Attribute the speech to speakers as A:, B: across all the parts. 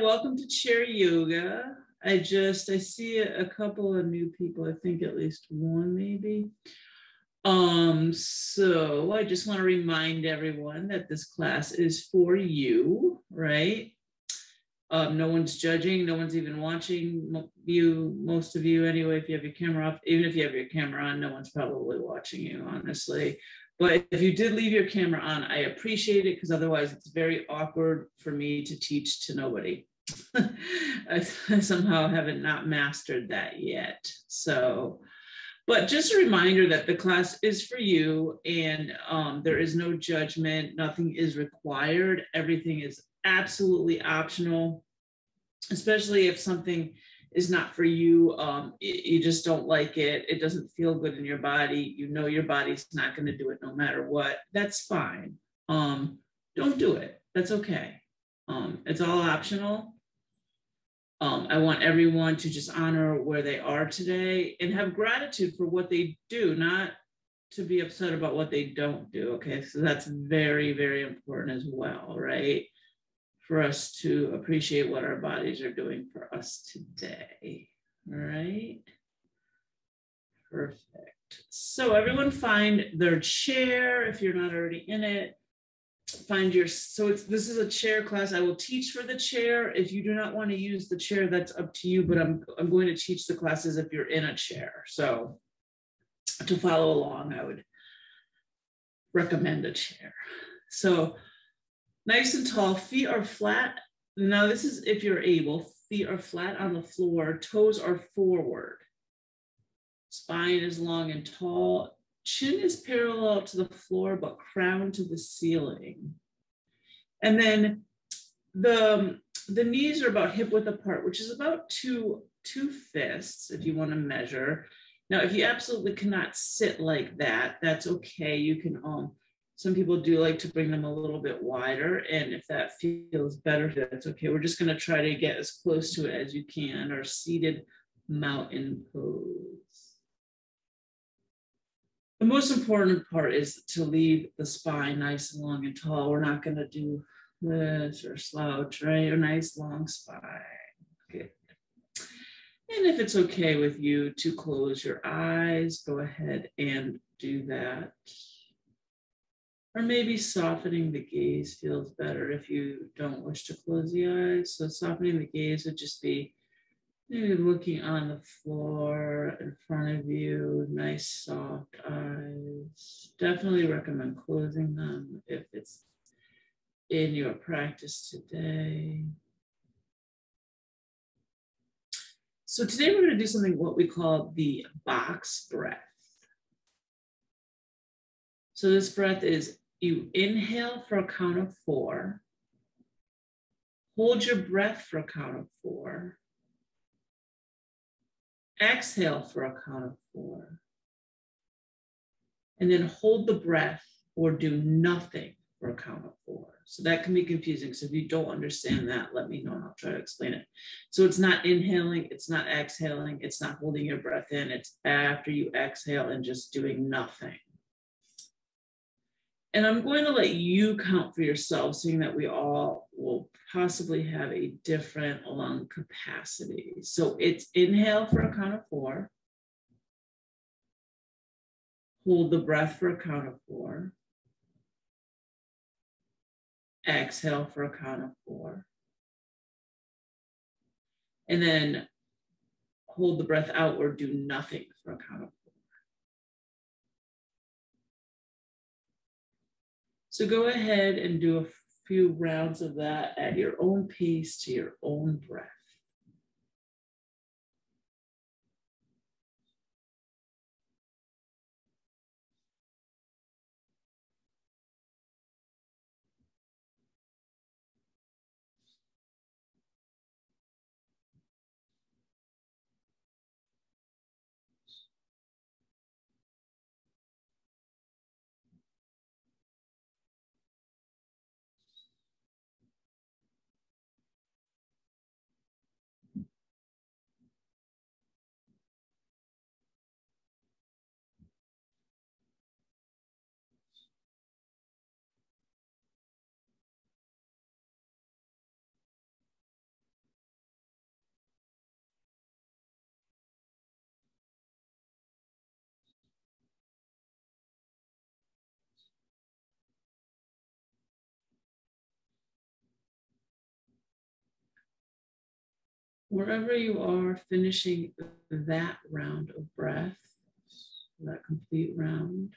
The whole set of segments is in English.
A: welcome to Chair Yoga. I see a couple of new people, I think at least one maybe. So I just want to remind everyone that this class is for you, right? No one's judging, no one's even watching you, most of you anyway, if you have your camera off. Even if you have your camera on, no one's probably watching you, honestly. But if you did leave your camera on, I appreciate it, because otherwise it's very awkward for me to teach to nobody. I somehow haven't not mastered that yet. So, but just a reminder that the class is for you, and there is no judgment. Nothing is required. Everything is absolutely optional, especially if something is not for you. You just don't like it. It doesn't feel good in your body. You know your body's not going to do it no matter what. That's fine. Don't do it. That's okay. It's all optional. I want everyone to just honor where they are today and have gratitude for what they do, not to be upset about what they don't do. Okay, so that's very, very important as well, right? For us to appreciate what our bodies are doing for us today. All right. Perfect. So everyone find their chair if you're not already in it. This is a chair class. I will teach for the chair. If you do not want to use the chair, that's up to you, but I'm going to teach the classes if you're in a chair. So to follow along, I would recommend a chair. So nice and tall, feet are flat. Now this is if you're able, feet are flat on the floor, toes are forward. Spine is long and tall. Chin is parallel to the floor, but crown to the ceiling. And then the knees are about hip width apart, which is about two fists if you want to measure. Now, if you absolutely cannot sit like that, that's okay. You can some people do like to bring them a little bit wider, and if that feels better, that's okay. We're just going to try to get as close to it as you can, or seated mountain pose. The most important part is to leave the spine nice and long and tall. We're not going to do this or slouch, right? A nice long spine. Good. And if it's okay with you to close your eyes, go ahead and do that. Or maybe softening the gaze feels better if you don't wish to close the eyes. So softening the gaze would just be maybe looking on the floor in front of you, nice soft eyes. Definitely recommend closing them if it's in your practice today. So today we're going to do something what we call the box breath. So this breath is you inhale for a count of 4, hold your breath for a count of 4, exhale for a count of 4, and then hold the breath or do nothing for a count of 4. So that can be confusing. So if you don't understand that, let me know and I'll try to explain it. So it's not inhaling, it's not exhaling, it's not holding your breath in, it's after you exhale and just doing nothing. And I'm going to let you count for yourself, seeing that we all will possibly have a different lung capacity. So it's inhale for a count of 4. Hold the breath for a count of 4. Exhale for a count of 4. And then hold the breath out or do nothing for a count of 4. So go ahead and do a few rounds of that at your own pace to your own breath. Wherever you are, finishing that round of breath, that complete round,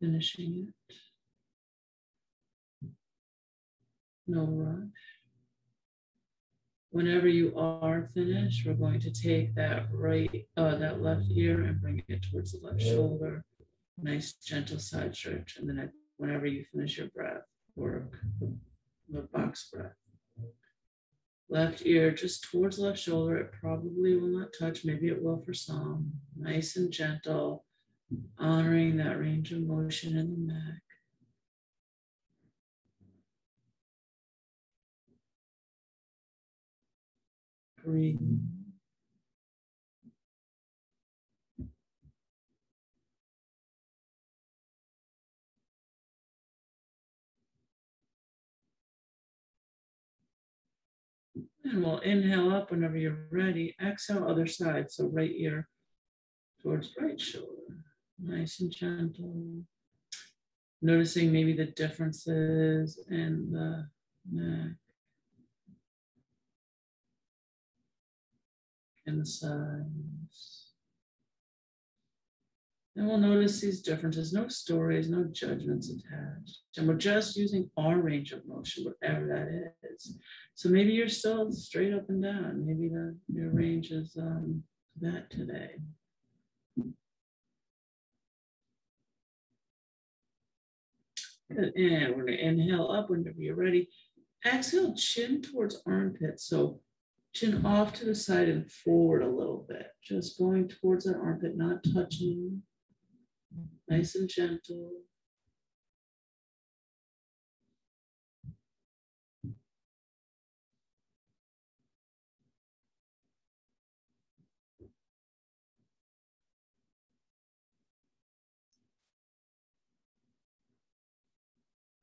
A: finishing it. No rush. Whenever you are finished, we're going to take that that left ear and bring it towards the left shoulder. Nice gentle side stretch. And then whenever you finish your breath, work the box breath. Left ear just towards left shoulder. It probably will not touch. Maybe it will for some. Nice and gentle, honoring that range of motion in the neck. Breathe. And we'll inhale up whenever you're ready. Exhale, other side. So right ear towards right shoulder. Nice and gentle. Noticing maybe the differences in the neck and the sides. And we'll notice these differences, no stories, no judgments attached. And we're just using our range of motion, whatever that is. So maybe you're still straight up and down. Maybe your range is that today. Good. And we're going to inhale up whenever you're ready. Exhale, chin towards armpit. So chin off to the side and forward a little bit. Just going towards that armpit, not touching. Nice and gentle.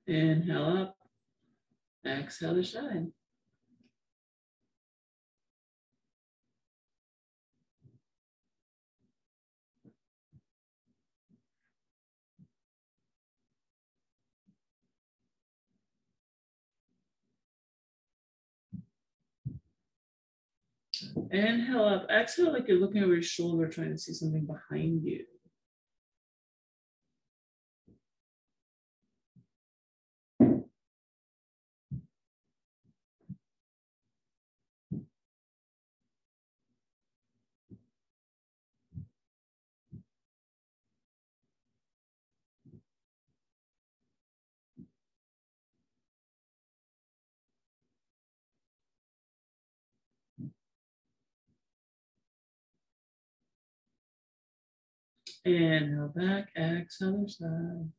A: Inhale up. Exhale to shine. Inhale up. Exhale like you're looking over your shoulder, trying to see something behind you. Inhale back. Exhale other side.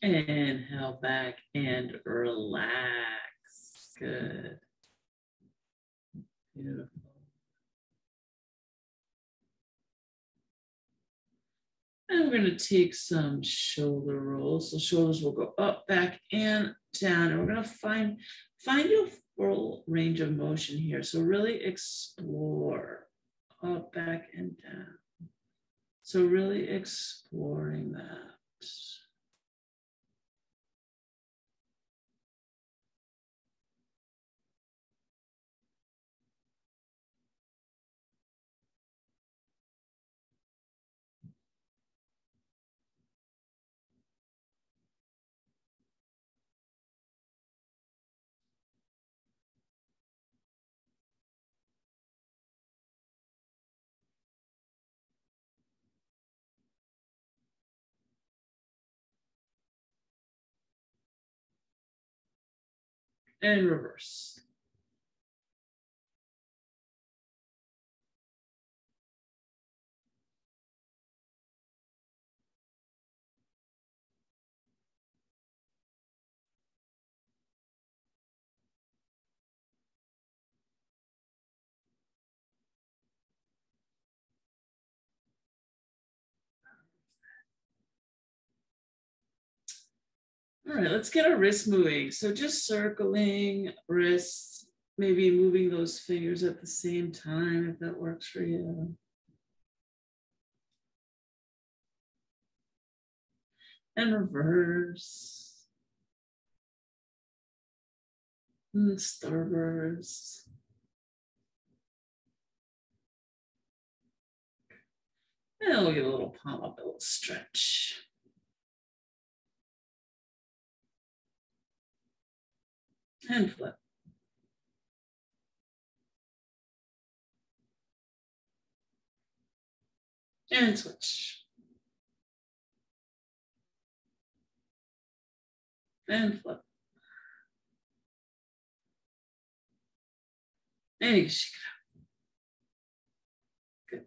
A: Inhale back and relax. Good. Beautiful. And we're going to take some shoulder rolls. So shoulders will go up, back, and down. And we're going to find your full range of motion here. So really explore up, back, and down. So really exploring that. And reverse. All right, let's get our wrists moving. So just circling wrists maybe moving those fingers at the same time if that works for you. And reverse. And starburst. And we'll get a little palm up, a little stretch. And flip. And switch. And flip. And you can shake it out. Good.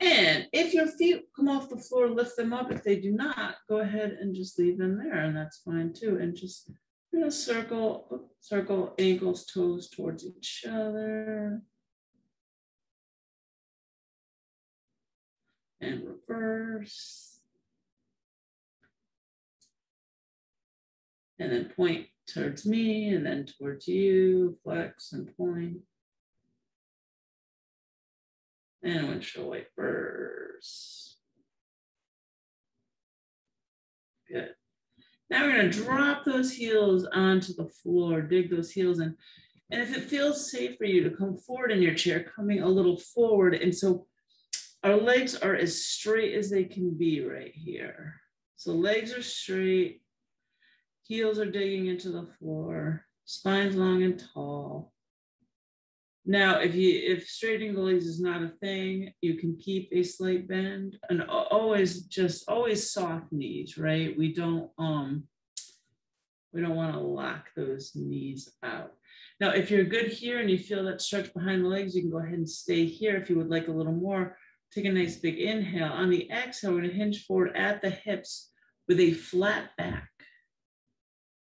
A: And if your feet come off the floor, lift them up. If they do not, go ahead and just leave them there, and that's fine too. And just circle ankles, toes towards each other. And reverse. And then point towards me and then towards you, flex and point. And windshield wipers. Good. Now we're going to drop those heels onto the floor, dig those heels in. And if it feels safe for you to come forward in your chair, coming a little forward. And so our legs are as straight as they can be right here. So legs are straight, heels are digging into the floor, spine's long and tall. Now, if straightening the legs is not a thing, you can keep a slight bend and always soft knees, right? We don't want to lock those knees out. Now, if you're good here and you feel that stretch behind the legs, you can go ahead and stay here. If you would like a little more, take a nice big inhale. On the exhale, we're going to hinge forward at the hips with a flat back.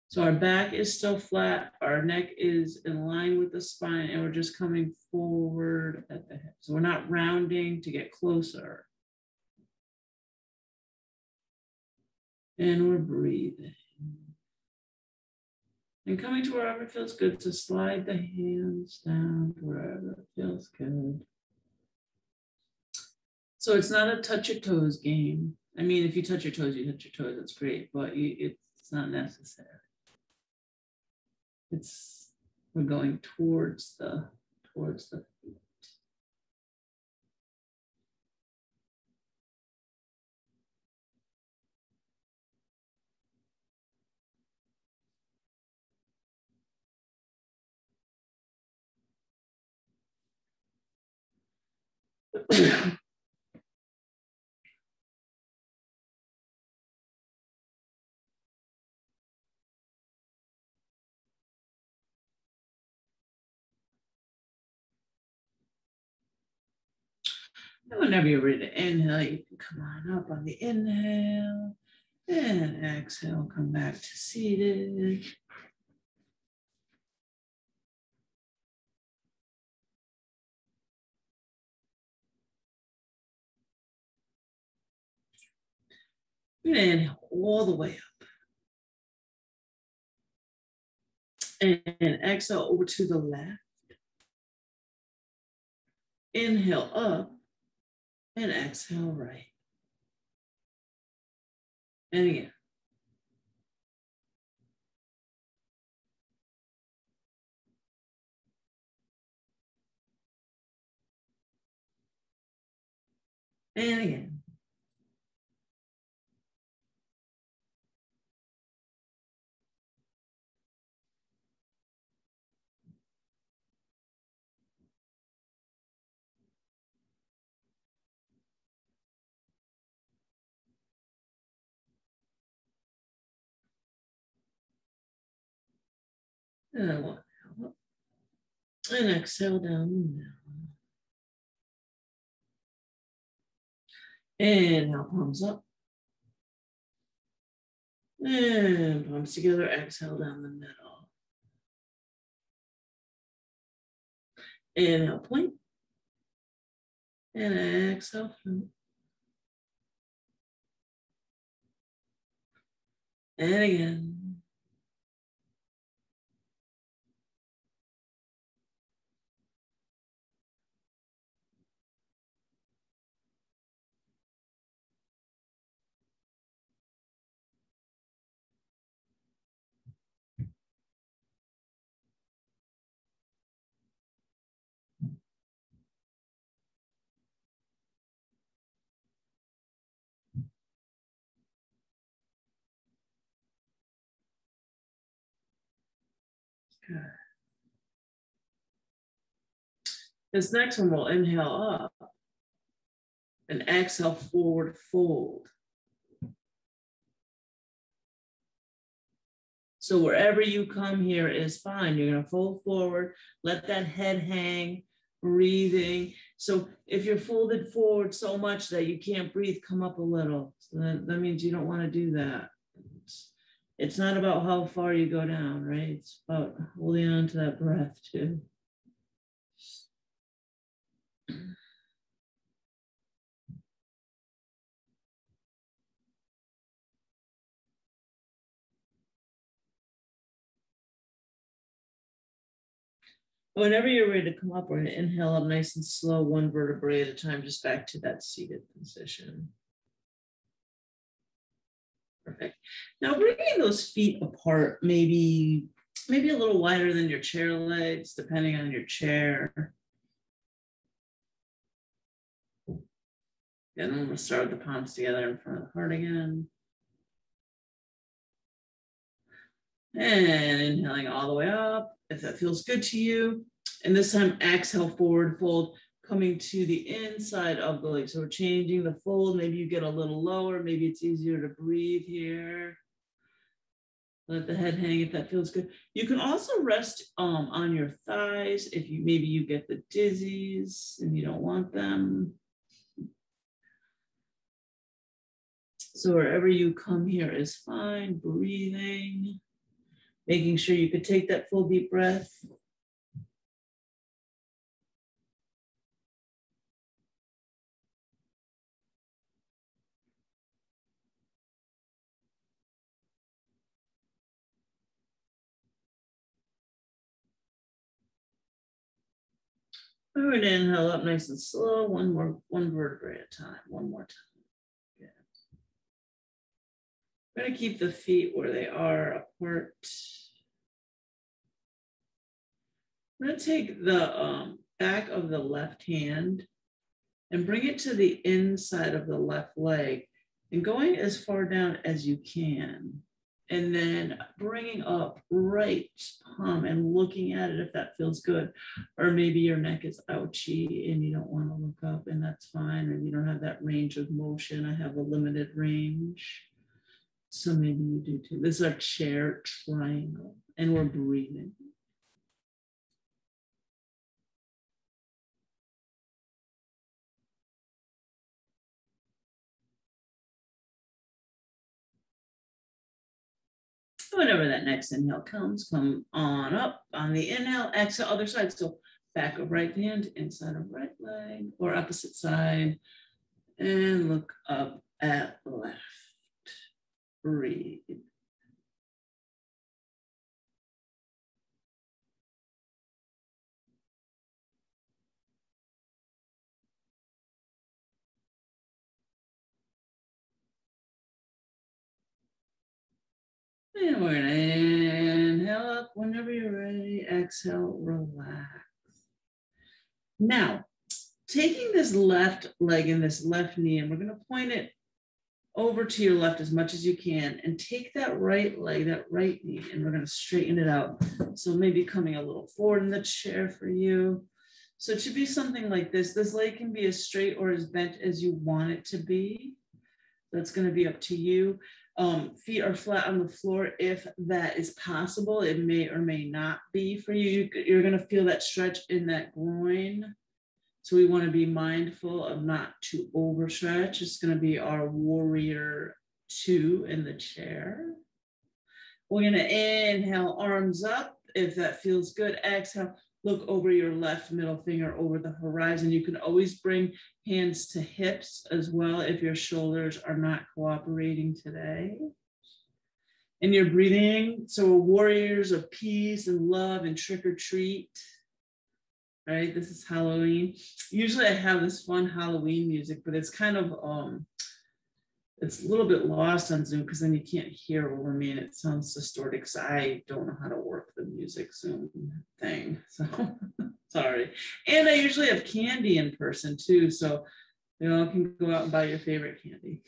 A: So our back is still flat, our neck is in line with the spine, and we're just coming forward at the hips. So we're not rounding to get closer. And we're breathing. And coming to wherever feels good, so slide the hands down to wherever it feels good. So it's not a touch your toes game. I mean, if you touch your toes, you touch your toes, that's great, but it's not necessary. We're going towards the feet. And whenever you're ready to inhale, you can come on up on the inhale and exhale, come back to seated. You're gonna inhale all the way up. And exhale over to the left. Inhale up and exhale right. And again. And again. And I want to up. And exhale down the middle. Inhale, palms up. And palms together, exhale down the middle. Inhale, point. And exhale, float. And again. Good. This next one will inhale up and exhale forward fold. So wherever you come here is fine. You're going to fold forward, let that head hang, breathing. So if you're folded forward so much that you can't breathe, come up a little. So that means you don't want to do that. It's not about how far you go down, right? It's about holding on to that breath too. Whenever you're ready to come up, we're going to inhale up nice and slow, one vertebrae at a time, just back to that seated position. Perfect. Now bringing those feet apart, maybe a little wider than your chair legs, depending on your chair. And then we'll start with the palms together in front of the heart again. And inhaling all the way up, if that feels good to you. And this time, exhale, forward fold, coming to the inside of the leg. So we're changing the fold. Maybe you get a little lower. Maybe it's easier to breathe here. Let the head hang if that feels good. You can also rest on your thighs if maybe you get the dizzies and you don't want them. So wherever you come here is fine. Breathing. Making sure you could take that full deep breath. We're going to inhale up nice and slow. One vertebrae at a time. One more time. Good. We're going to keep the feet where they are apart. I'm going to take the back of the left hand and bring it to the inside of the left leg and going as far down as you can. And then bringing up right palm and looking at it if that feels good. Or maybe your neck is ouchy and you don't want to look up, and that's fine. And you don't have that range of motion. I have a limited range. So maybe you do too. This is our chair triangle, and we're breathing. Whenever that next inhale comes, come on up on the inhale, exhale, other side. So back of right hand, inside of right leg, or opposite side, and look up at left. Breathe. And we're gonna inhale up whenever you're ready. Exhale, relax. Now, taking this left leg and this left knee, and we're gonna point it over to your left as much as you can, and take that right leg, that right knee, and we're gonna straighten it out. So maybe coming a little forward in the chair for you. So it should be something like this. This leg can be as straight or as bent as you want it to be. That's gonna be up to you. Feet are flat on the floor if that is possible. It may or may not be for you. You're going to feel that stretch in that groin. So we want to be mindful of not to overstretch. It's going to be our warrior 2 in the chair. We're going to inhale, arms up. If that feels good, exhale. Look over your left middle finger over the horizon. You can always bring hands to hips as well if your shoulders are not cooperating today. And you're breathing. So we're warriors of peace and love and trick or treat. All right, this is Halloween. Usually I have this fun Halloween music, but it's kind of, it's a little bit lost on Zoom because then you can't hear over me and it sounds distorted because I don't know how to work the music Zoom thing. So sorry. And I usually have candy in person too. So you all can go out and buy your favorite candy.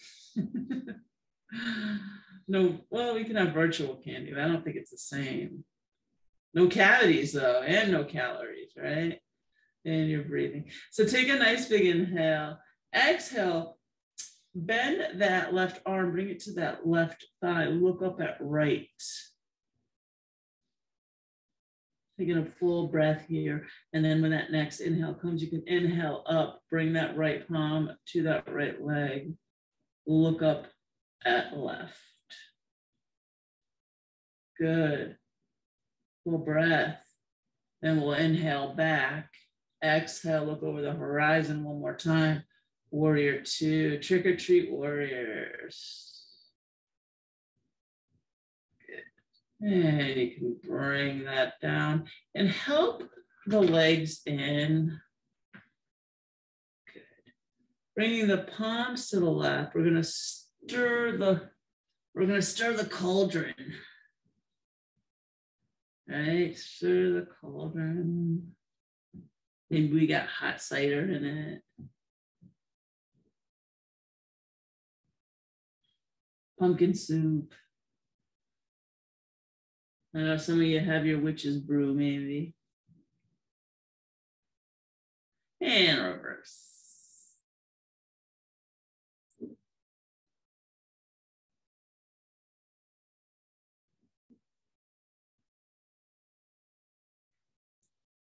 A: No, well, we can have virtual candy, but I don't think it's the same. No cavities though, and no calories, right? And you're breathing. So take a nice big inhale. Exhale, bend that left arm, bring it to that left thigh. Look up at right. Taking a full breath here. And then when that next inhale comes, you can inhale up, bring that right palm to that right leg. Look up at left. Good. Full breath. Then we'll inhale back. Exhale, look over the horizon one more time. Warrior two, trick or treat warriors. Good. And you can bring that down and help the legs in. Good. Bringing the palms to the left. We're gonna stir the cauldron. Right, stir the cauldron. Maybe we got hot cider in it. Pumpkin soup. I know some of you have your witch's brew, maybe. And reverse.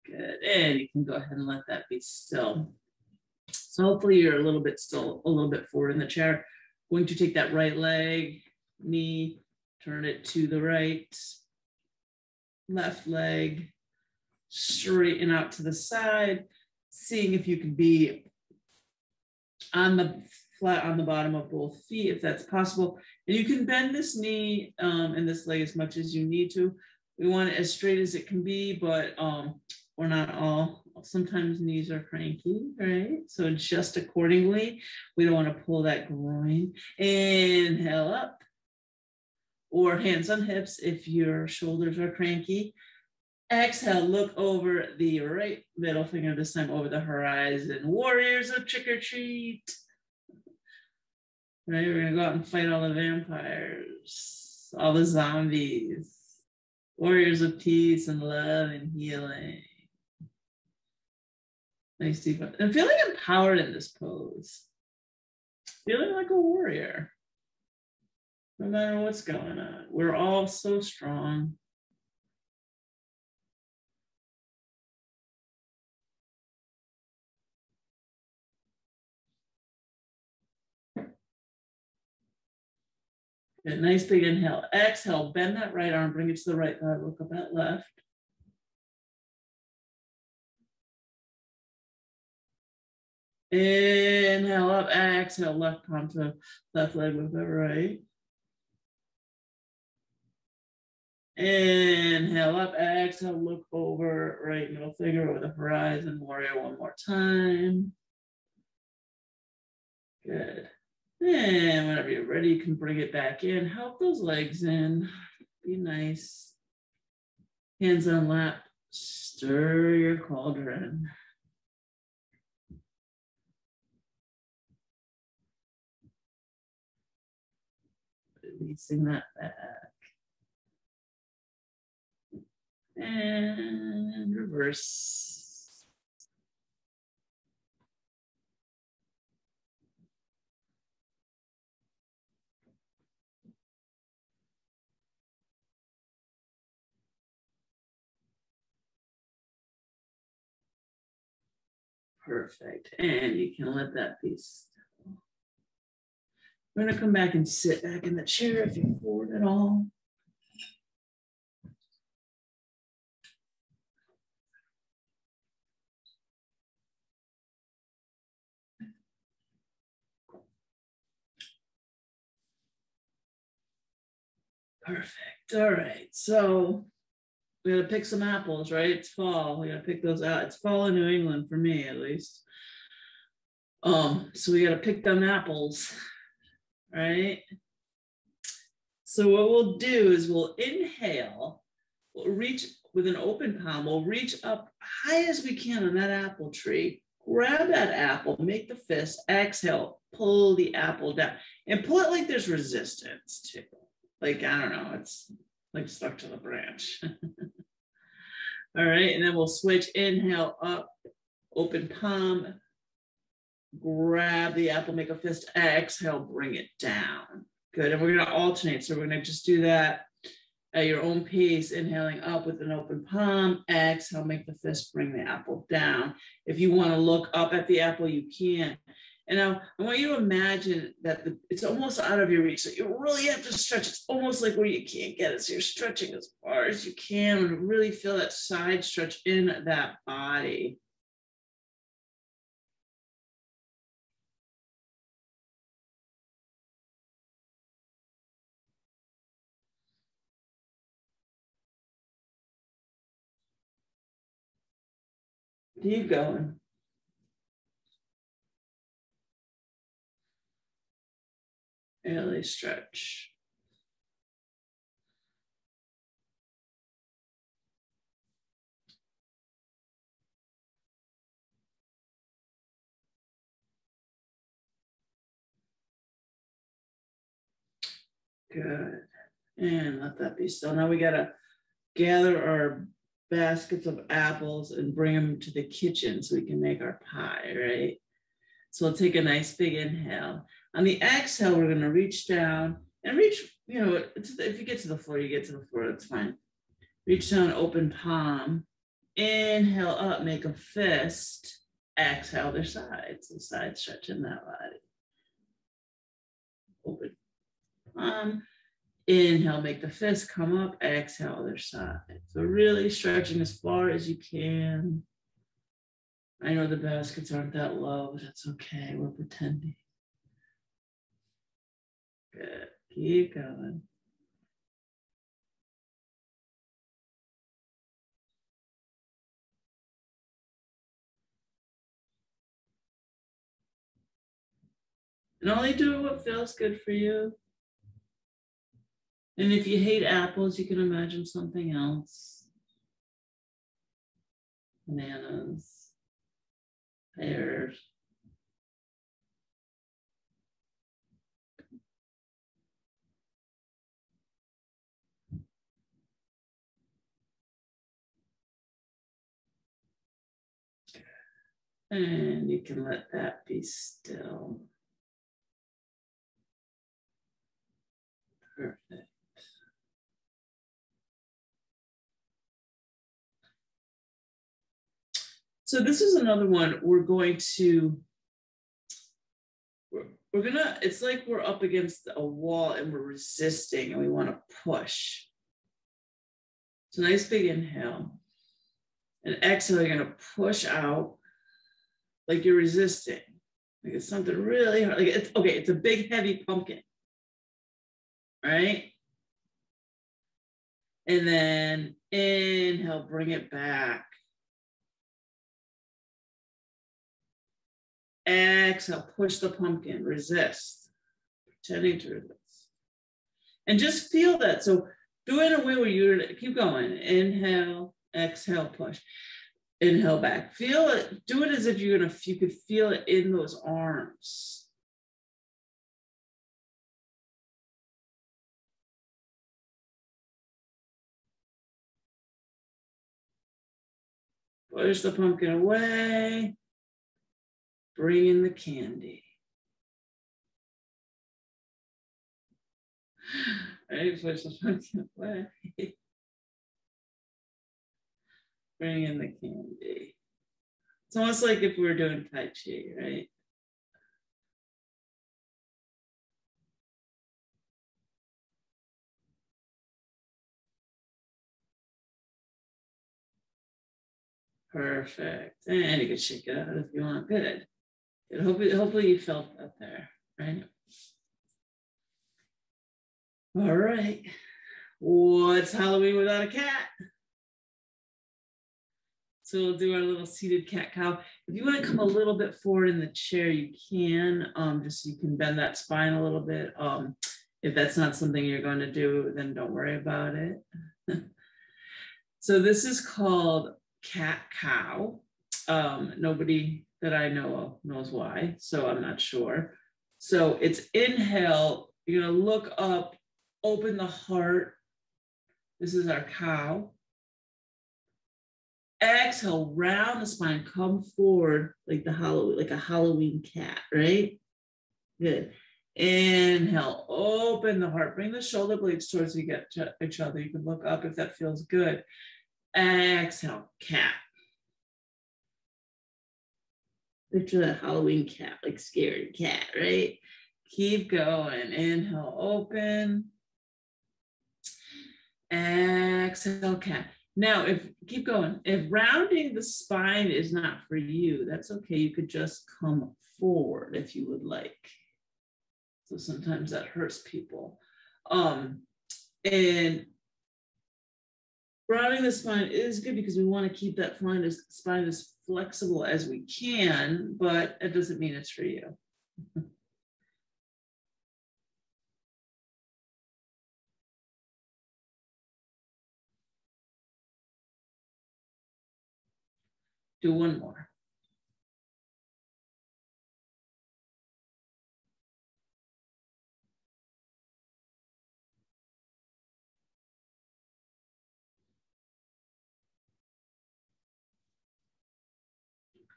A: Good. And you can go ahead and let that be still. So hopefully you're a little bit forward in the chair. Going to take that right leg, knee, turn it to the right, left leg, straighten out to the side, seeing if you can be flat on the bottom of both feet, if that's possible. And you can bend this knee and this leg as much as you need to. We want it as straight as it can be, but we're not all, sometimes knees are cranky, right? So adjust accordingly. We don't want to pull that groin. Inhale up, or hands on hips if your shoulders are cranky. Exhale, look over the right middle finger, this time over the horizon. Warriors of trick or treat. Right, we're gonna go out and fight all the vampires, all the zombies. Warriors of peace and love and healing. Nice deep breath. I'm feeling empowered in this pose. Feeling like a warrior. No matter what's going on. We're all so strong. Good, nice big inhale. Exhale, bend that right arm, bring it to the right thigh, look up at left. Inhale up, exhale, left palm to left leg with the right. Inhale up, exhale, look over, right middle finger over the horizon, warrior one more time. Good. And whenever you're ready, you can bring it back in. Help those legs in. Be nice. Hands on lap. Stir your cauldron. Releasing that back. And reverse. Perfect. And you can let that be still. We're going to come back and sit back in the chair if you're forward at all. Perfect. All right. So we gotta pick some apples, right? It's fall. We gotta pick those out. It's fall in New England for me, at least. So we gotta pick them apples, right? So what we'll do is we'll inhale, we'll reach with an open palm, we'll reach up high as we can on that apple tree, grab that apple, make the fist, exhale, pull the apple down, and pull it like there's resistance to. Like, I don't know, it's like stuck to the branch. All right, and then we'll switch. Inhale up, open palm, grab the apple, make a fist. Exhale, bring it down. Good, and we're gonna alternate. So we're gonna just do that at your own pace, inhaling up with an open palm. Exhale, make the fist, bring the apple down. If you wanna look up at the apple, you can. And now I want you to imagine that it's almost out of your reach. So you really have to stretch. It's almost like where you can't get it. So you're stretching as far as you can and really feel that side stretch in that body. Keep going. Really stretch. Good. And let that be still. Now we gotta gather our baskets of apples and bring them to the kitchen so we can make our pie, right? So we'll take a nice big inhale. On the exhale, we're gonna reach down and reach, if you get to the floor, you get to the floor, that's fine. Reach down, open palm. Inhale up, make a fist. Exhale, their sides. The side stretch in that body. Open palm. Inhale, make the fist come up. Exhale, other side. So really stretching as far as you can. I know the baskets aren't that low, but that's okay. We're pretending. Good. Keep going. And only do what feels good for you. And if you hate apples, you can imagine something else. Bananas, pears. And you can let that be still. Perfect. So this is another one we're going to, it's like we're up against a wall and we're resisting and we want to push. So nice big inhale. And exhale, you're going to push out like you're resisting. Like it's something really hard. Like it's a big, heavy pumpkin. Right? And then inhale, bring it back. Exhale, push the pumpkin, resist, pretending to resist. And just feel that. So do it in a way where you keep going. Inhale, exhale, push. Inhale back. Feel it. Do it as if you could feel it in those arms. Push the pumpkin away. Bring in the candy. Right, push the pumpkin away. Bring in the candy. It's almost like if we were doing Tai Chi, right? Perfect. And you can shake it out if you want. Good. Good. Hopefully you felt that there, right? All right. What's Halloween without a cat? So we'll do our little seated cat cow. If you want to come a little bit forward in the chair, you can, just so you can bend that spine a little bit. If that's not something you're going to do, then don't worry about it. So this is called cat cow. Nobody that I know of knows why, so I'm not sure. So it's inhale, you're gonna look up, open the heart. This is our cow. Exhale, round the spine, come forward like like a Halloween cat, right? Good. Inhale, open the heart, bring the shoulder blades towards each other. You can look up if that feels good. Exhale, cat. Picture that Halloween cat, like scared cat, right? Keep going. Inhale, open. Exhale, cat. Now, keep going. If rounding the spine is not for you, that's okay. You could just come forward if you would like. So sometimes that hurts people. And rounding the spine is good because we want to keep that spine as flexible as we can, but it doesn't mean it's for you. Do one more.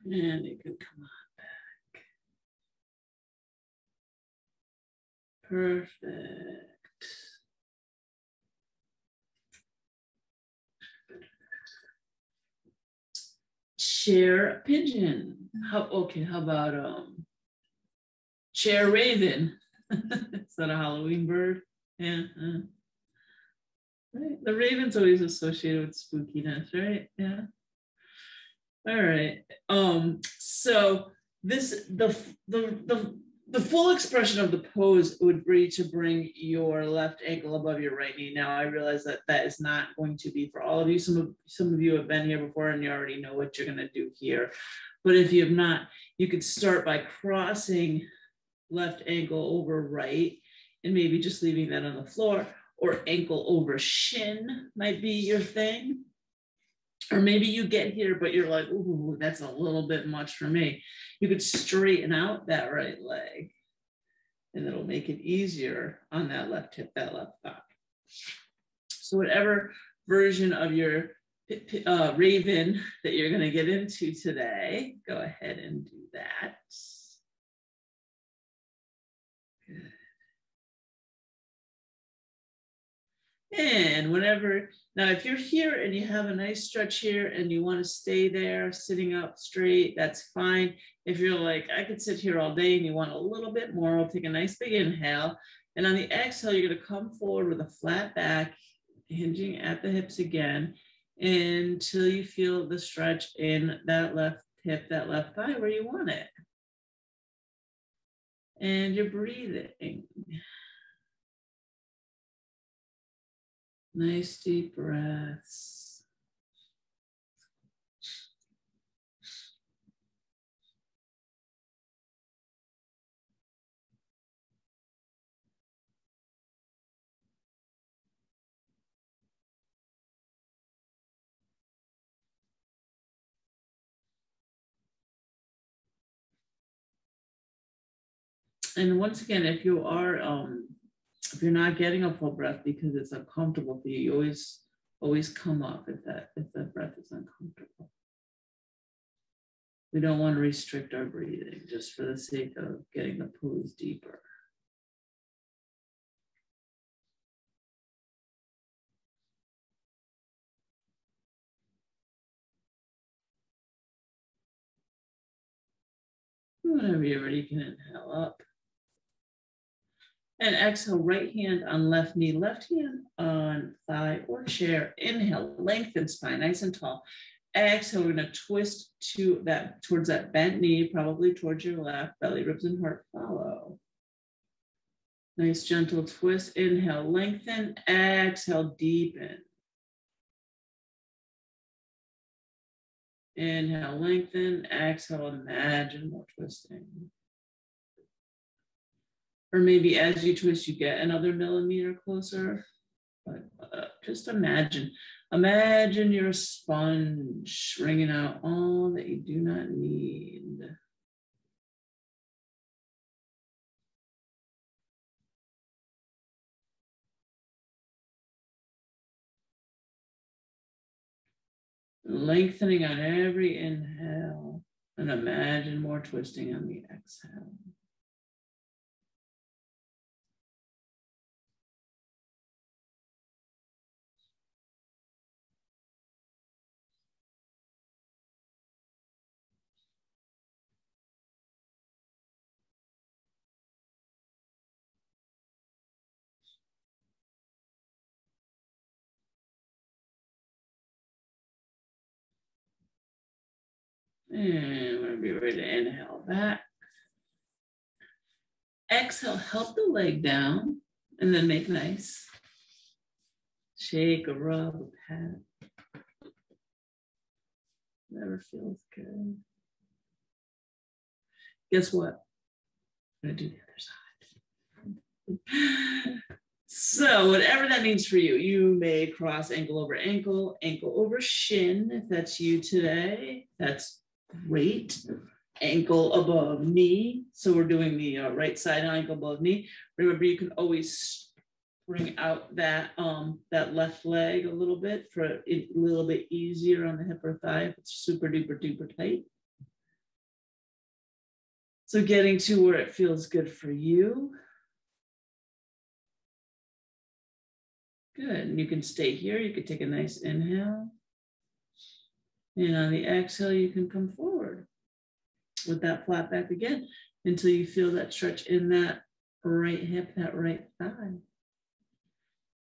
A: And you can come on back. Perfect. Chair pigeon. How about chair raven? Is that a Halloween bird? Yeah. Right. The raven's always associated with spookiness, right? Yeah. All right. So the full expression of the pose would be to bring your left ankle above your right knee. Now I realize that is not going to be for all of you. Some of you have been here before and you already know what you're going to do here. But if you have not, you could start by crossing left ankle over right and maybe just leaving that on the floor, or ankle over shin might be your thing. Or maybe you get here, but you're like, ooh, that's a little bit much for me. You could straighten out that right leg and it'll make it easier on that left hip, that left thigh. So whatever version of your raven that you're going to get into today, go ahead and do that. Good. And now if you're here and you have a nice stretch here and you want to stay there sitting up straight, that's fine. If you're like, I could sit here all day and you want a little bit more, we'll take a nice big inhale. And on the exhale, you're going to come forward with a flat back, hinging at the hips again until you feel the stretch in that left hip, that left thigh where you want it. And you're breathing. Nice deep breaths. And once again, if you're not getting a full breath because it's uncomfortable for you, you always come up if that breath is uncomfortable. We don't want to restrict our breathing just for the sake of getting the pose deeper. Whenever you're ready, you can inhale up. And exhale, right hand on left knee, left hand on thigh or chair. Inhale, lengthen spine, nice and tall. Exhale, we're going to twist towards that bent knee, probably towards your left, belly, ribs, and heart follow. Nice gentle twist. Inhale, lengthen. Exhale, deepen. Inhale, lengthen. Exhale, imagine more twisting. Or maybe as you twist, you get another millimeter closer. But just imagine. Imagine you're a sponge wringing out all that you do not need. Lengthening on every inhale, and imagine more twisting on the exhale. And we're gonna be ready to inhale back. Exhale, help the leg down and then make nice. Shake, a rub, a pat. Never feels good. Guess what? I'm gonna do the other side. So whatever that means for you, you may cross ankle over ankle, ankle over shin. If that's you today, that's great. Ankle above knee. So we're doing the right side ankle above knee. Remember, you can always bring out that that left leg a little bit for a little bit easier on the hip or thigh if it's super duper duper tight. So getting to where it feels good for you. Good, and you can stay here. You can take a nice inhale. And on the exhale, you can come forward with that flat back again until you feel that stretch in that right hip, that right thigh.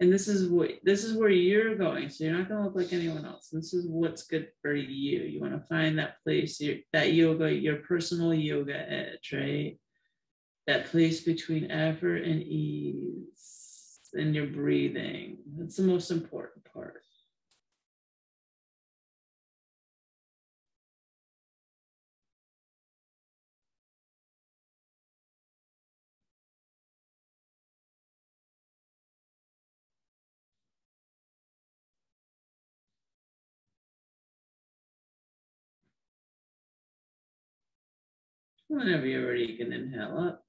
A: And this is where you're going. So you're not going to look like anyone else. This is what's good for you. You want to find that place, that yoga, your personal yoga edge, right? That place between effort and ease. And your breathing. That's the most important part. Whenever you're ready, you can inhale up.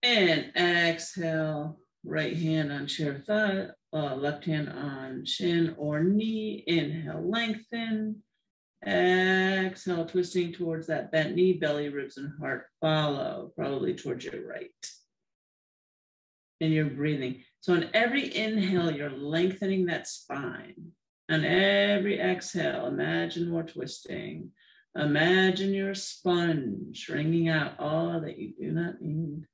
A: And exhale, right hand on chair thigh, left hand on shin or knee. Inhale, lengthen. Exhale, twisting towards that bent knee, belly, ribs, and heart follow, probably towards your right. And you're breathing. So on every inhale, you're lengthening that spine. On every exhale, imagine more twisting. Imagine your sponge wringing out all that you do not need.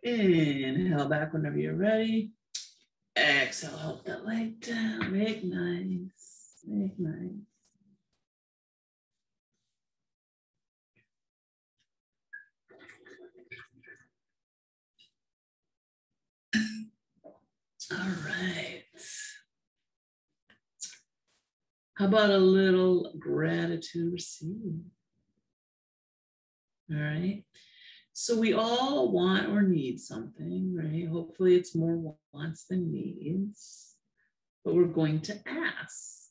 A: Inhale back whenever you're ready. Exhale, help that leg down. Make nice. Make nice. All right. How about a little gratitude received? All right. So we all want or need something, right? Hopefully it's more wants than needs, but we're going to ask.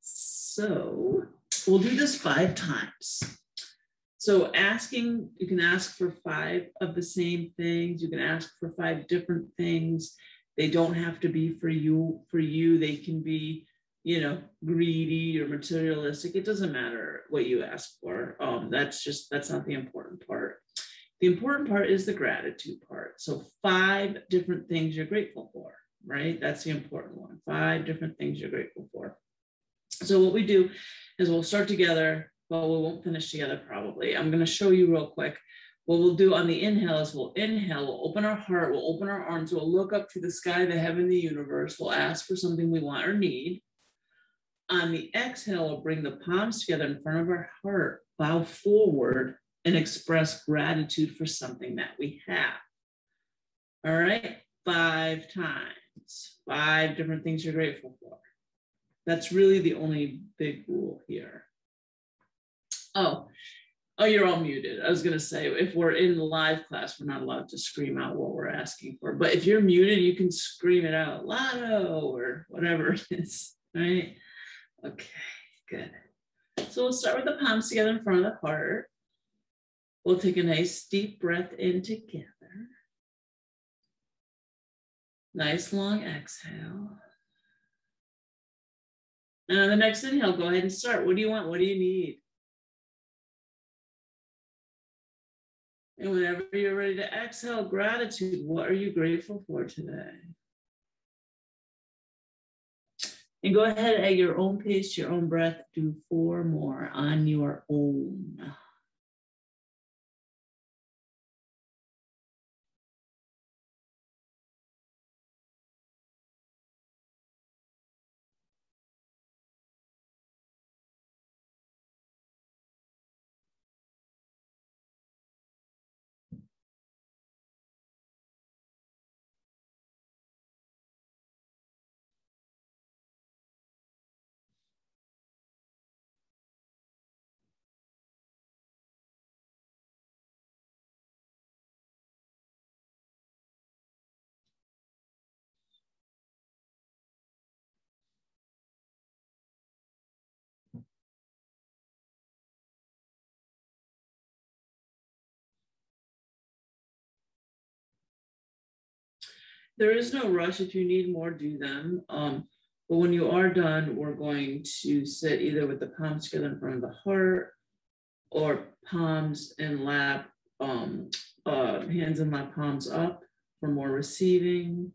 A: So we'll do this 5 times. So asking, you can ask for 5 of the same things. You can ask for 5 different things. They don't have to be for you. They can be, you know, greedy or materialistic. It doesn't matter what you ask for. That's not the important part. The important part is the gratitude part. So 5 different things you're grateful for, right? That's the important one. 5 different things you're grateful for. So what we do is we'll start together, but we won't finish together probably. I'm going to show you real quick. What we'll do on the inhale is we'll inhale, we'll open our heart, we'll open our arms, we'll look up to the sky, the heaven, the universe. We'll ask for something we want or need. On the exhale, we'll bring the palms together in front of our heart, bow forward, and express gratitude for something that we have. All right. 5 times, 5 different things you're grateful for. That's really the only big rule here. Oh, you're all muted. I was going to say, if we're in the live class, we're not allowed to scream out what we're asking for. But if you're muted, you can scream it out, Lotto, or whatever it is, right? Okay, good. So we'll start with the palms together in front of the heart. We'll take a nice deep breath in together. Nice long exhale. And on the next inhale, go ahead and start. What do you want? What do you need? And whenever you're ready to exhale, gratitude. What are you grateful for today? And go ahead at your own pace, your own breath. Do 4 more on your own. There is no rush. If you need more, do them. But when you are done, we're going to sit either with the palms together in front of the heart or palms in lap, hands in lap, palms up for more receiving.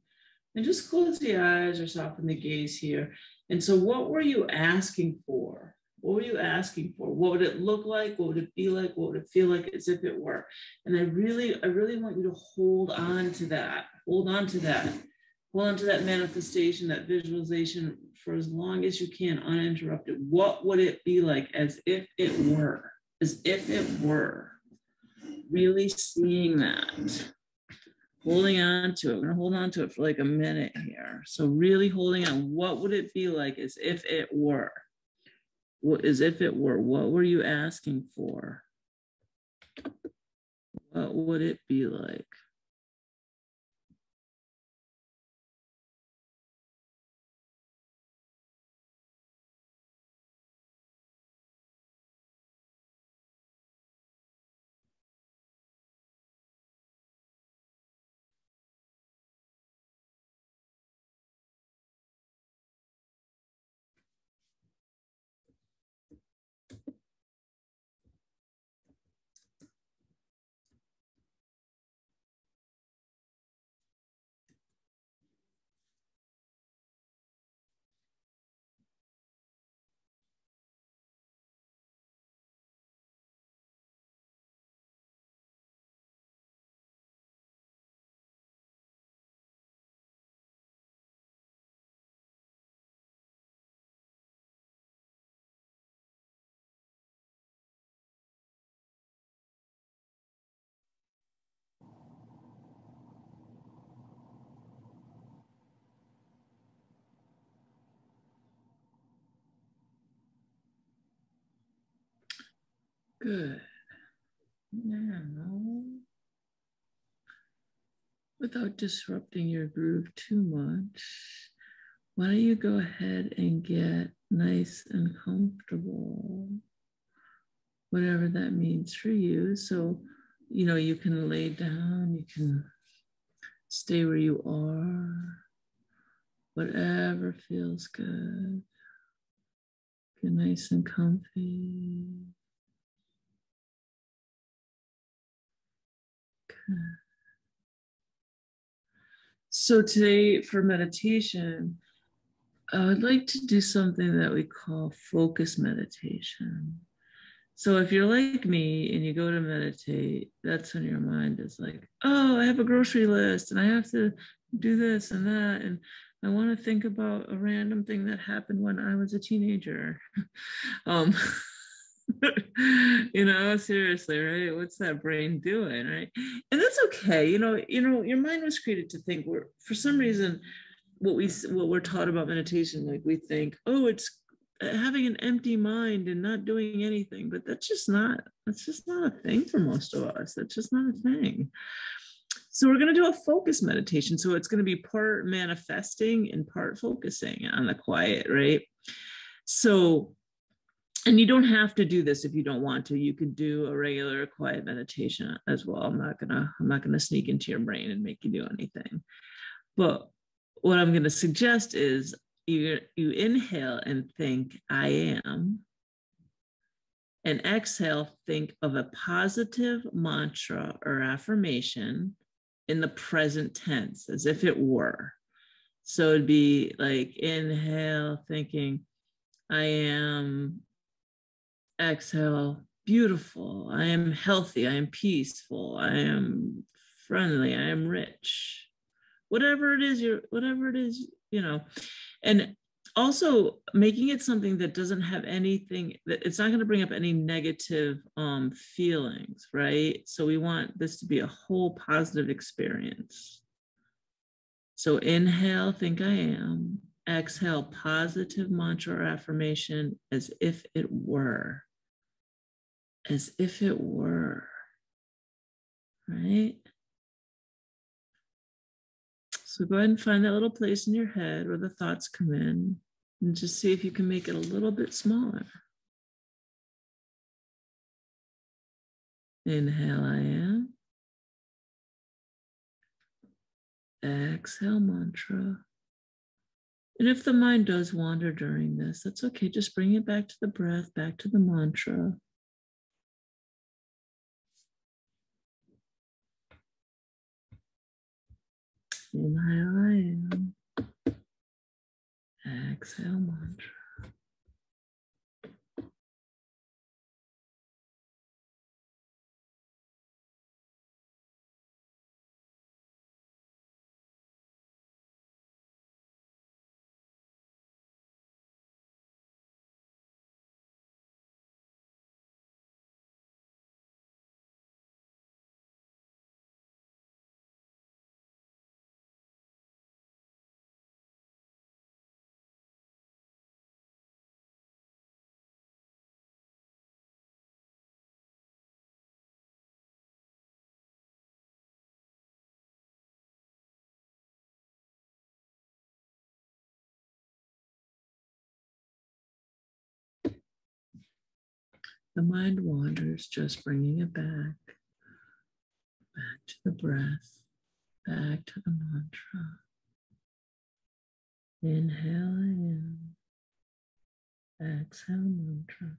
A: And just close the eyes or soften the gaze here. And so what were you asking for? What were you asking for? What would it look like? What would it be like? What would it feel like as if it were? And I really want you to hold on to that. Hold on to that. Hold on to that manifestation, that visualization for as long as you can, uninterrupted. What would it be like as if it were? As if it were. Really seeing that. Holding on to it. We're going to hold on to it for like a minute here. So really holding on. What would it be like as if it were? As if it were. What were you asking for? What would it be like? Good. Now, without disrupting your groove too much, why don't you go ahead and get nice and comfortable, whatever that means for you. So, you can lay down, you can stay where you are, whatever feels good. Get nice and comfy. Okay. So today for meditation, I would like to do something that we call focus meditation. So if you're like me and you go to meditate, that's when your mind is like, oh, I have a grocery list and I have to do this and that. And I want to think about a random thing that happened when I was a teenager. Seriously, right? What's that brain doing, right? And that's okay. Your mind was created to think. We're for some reason what we're taught about meditation, like we think, oh, it's having an empty mind and not doing anything, but that's just not a thing for most of us. That's just not a thing. So we're going to do a focus meditation. So it's going to be part manifesting and part focusing on the quiet, right? So, and you don't have to do this if you don't want to. You could do a regular quiet meditation as well. I'm not gonna sneak into your brain and make you do anything. But what I'm gonna suggest is you inhale and think I am, and exhale, think of a positive mantra or affirmation in the present tense as if it were. So it'd be like inhale, thinking I am, exhale, beautiful, I am healthy, I am peaceful, I am friendly, I am rich. Whatever it is, and also making it something that doesn't have anything, that it's not going to bring up any negative feelings, right? So we want this to be a whole positive experience. So inhale, think I am. Exhale, positive mantra or affirmation as if it were. As if it were, right? So go ahead and find that little place in your head where the thoughts come in and just see if you can make it a little bit smaller. Inhale, I am. Exhale, mantra. And if the mind does wander during this, that's okay. Just bring it back to the breath, back to the mantra. Inhale, I am. Exhale, mantra. The mind wanders, just bringing it back to the breath, back to the mantra. Inhale, I am. Exhale, mantra.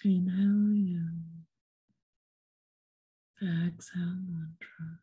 A: Inhale, I am. Exhale, mantra.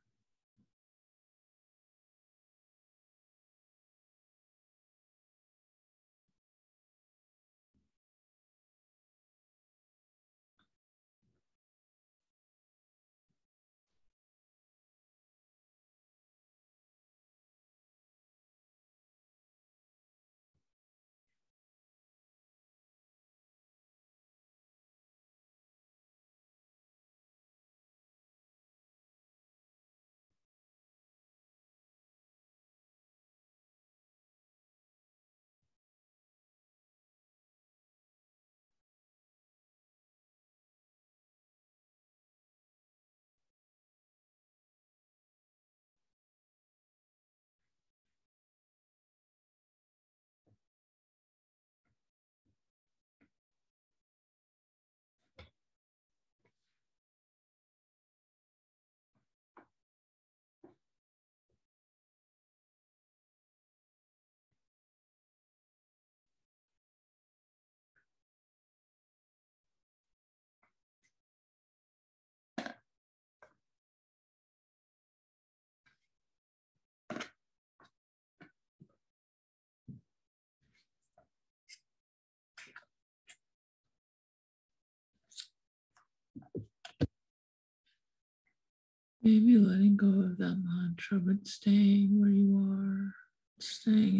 A: Maybe letting go of that mantra, but staying where you are, staying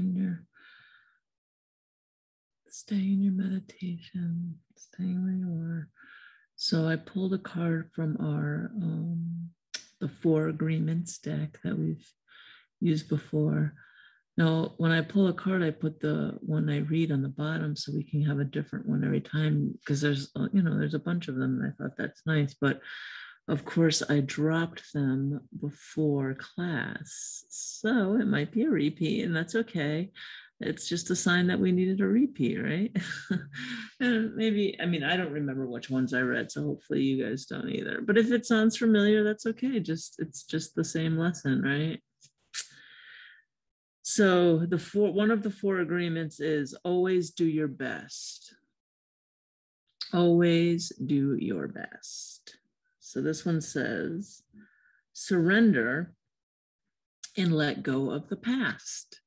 A: in your meditation, staying where you are. So I pulled a card from our the 4 agreements deck that we've used before. Now, when I pull a card, I put the one I read on the bottom so we can have a different one every time, because there's a bunch of them, and I thought that's nice. But of course, I dropped them before class, so it might be a repeat, and that's okay. It's just a sign that we needed a repeat, right? And maybe, I mean, I don't remember which ones I read, so hopefully you guys don't either. But if it sounds familiar, that's okay. It's just the same lesson, right? So one of the 4 agreements is always do your best. Always do your best. So this one says, surrender and let go of the past.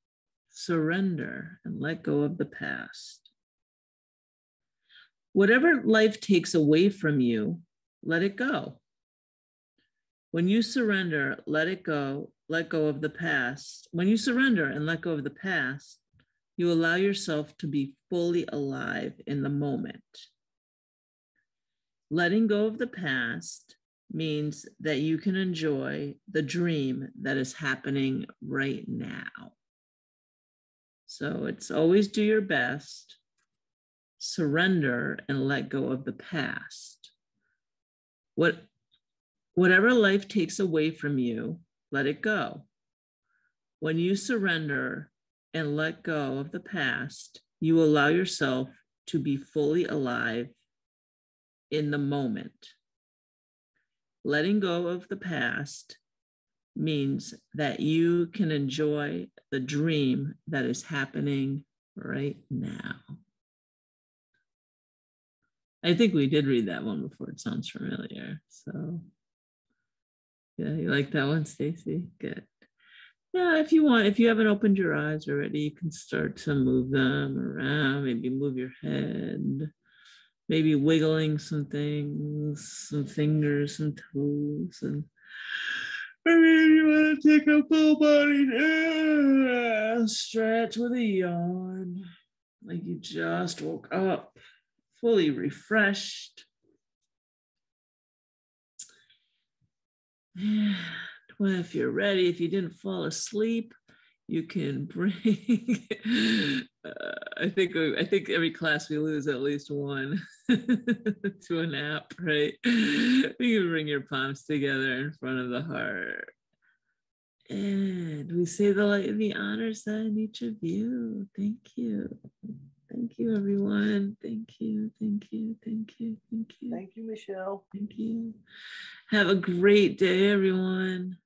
A: Surrender and let go of the past. Whatever life takes away from you, let it go. When you surrender, let go of the past. When you surrender and let go of the past, you allow yourself to be fully alive in the moment. Letting go of the past means that you can enjoy the dream that is happening right now. So it's always do your best, surrender, and let go of the past. Whatever life takes away from you, let it go. When you surrender and let go of the past, you allow yourself to be fully alive in the moment. Letting go of the past means that you can enjoy the dream that is happening right now. I think we did read that one before. It sounds familiar. So yeah, you like that one, Stacy? Good. Yeah, if you haven't opened your eyes already, you can start to move them around, maybe move your head, maybe wiggling some things, some fingers, some toes, and maybe you want to take a full body stretch with a yawn, like you just woke up, fully refreshed. And well, if you're ready, if you didn't fall asleep, you can bring. I think every class we lose at least one to a nap, right? You can bring your palms together in front of the heart, and we say the light of the honors that in each of you. Thank you. Thank you, everyone. Thank you. Thank you. Thank you. Thank you.
B: Thank you, Michelle.
A: Thank you. Have a great day, everyone.